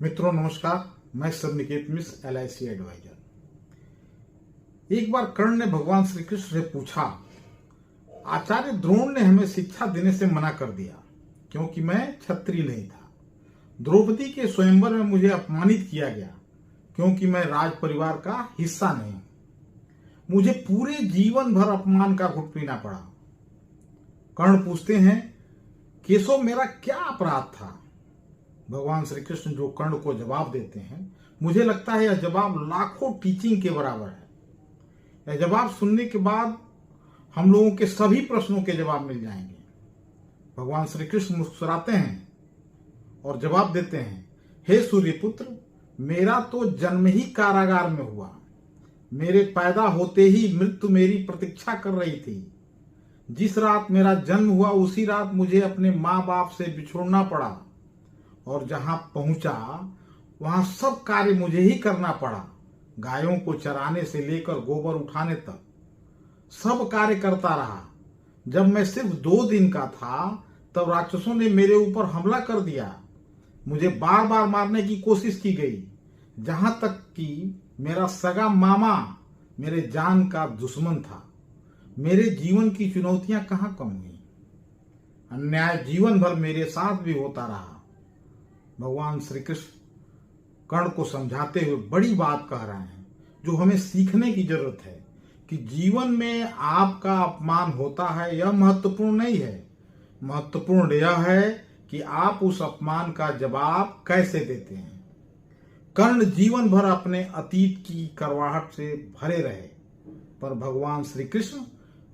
मित्रों नमस्कार, मैं सरनिकेत मिश्र LIC एडवाइजर। एक बार कर्ण ने भगवान श्री कृष्ण से पूछा, आचार्य द्रोण ने हमें शिक्षा देने से मना कर दिया क्योंकि मैं क्षत्रिय नहीं था। द्रौपदी के स्वयंवर में मुझे अपमानित किया गया क्योंकि मैं राज परिवार का हिस्सा नहीं। मुझे पूरे जीवन भर अपमान का घुट पीना पड़ा। कर्ण पूछते हैं, केशव मेरा क्या अपराध था? भगवान श्री कृष्ण जो कर्ण को जवाब देते हैं, मुझे लगता है यह जवाब लाखों टीचिंग के बराबर है। यह जवाब सुनने के बाद हम लोगों के सभी प्रश्नों के जवाब मिल जाएंगे। भगवान श्री कृष्ण मुस्कुराते हैं और जवाब देते हैं, हे सूर्यपुत्र, मेरा तो जन्म ही कारागार में हुआ। मेरे पैदा होते ही मृत्यु मेरी प्रतीक्षा कर रही थी। जिस रात मेरा जन्म हुआ उसी रात मुझे अपने माँ बाप से बिछोड़ना पड़ा और जहां पहुंचा वहां सब कार्य मुझे ही करना पड़ा। गायों को चराने से लेकर गोबर उठाने तक सब कार्य करता रहा। जब मैं सिर्फ 2 दिन का था तब राक्षसों ने मेरे ऊपर हमला कर दिया। मुझे बार बार मारने की कोशिश की गई, जहां तक कि मेरा सगा मामा मेरे जान का दुश्मन था। मेरे जीवन की चुनौतियां कहां कम हुई? अन्याय जीवन भर मेरे साथ भी होता रहा। भगवान श्री कृष्ण कर्ण को समझाते हुए बड़ी बात कह रहे हैं जो हमें सीखने की जरूरत है कि जीवन में आपका अपमान होता है, यह महत्वपूर्ण नहीं है। महत्वपूर्ण यह है कि आप उस अपमान का जवाब कैसे देते हैं। कर्ण जीवन भर अपने अतीत की करवाहट से भरे रहे, पर भगवान श्री कृष्ण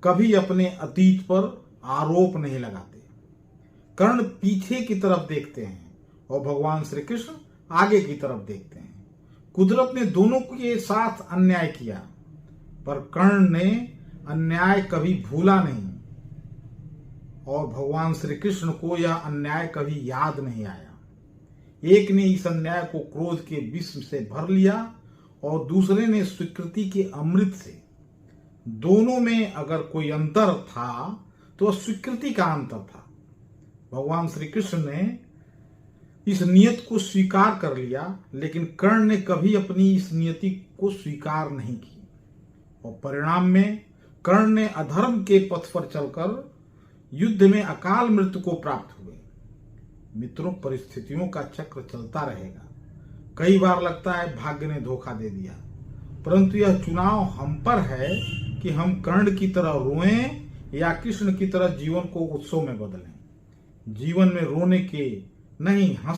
कभी अपने अतीत पर आरोप नहीं लगाते। कर्ण पीछे की तरफ देखते हैं और भगवान श्री कृष्ण आगे की तरफ देखते हैं। कुदरत ने दोनों के साथ अन्याय किया, पर कर्ण ने अन्याय कभी भूला नहीं और भगवान श्री कृष्ण को यह अन्याय कभी याद नहीं आया। एक ने इस अन्याय को क्रोध के विष से भर लिया और दूसरे ने स्वीकृति के अमृत से। दोनों में अगर कोई अंतर था तो स्वीकृति का अंतर था। भगवान श्री कृष्ण ने इस नियत को स्वीकार कर लिया, लेकिन कर्ण ने कभी अपनी इस नियति को स्वीकार नहीं की और परिणाम में कर्ण ने अधर्म के पथ पर चलकर युद्ध में अकाल मृत्यु को प्राप्त हुए। मित्रों, परिस्थितियों का चक्र चलता रहेगा। कई बार लगता है भाग्य ने धोखा दे दिया, परंतु यह चुनाव हम पर है कि हम कर्ण की तरह रोएं या कृष्ण की तरह जीवन को उत्सव में बदलें। जीवन में रोने के नहीं,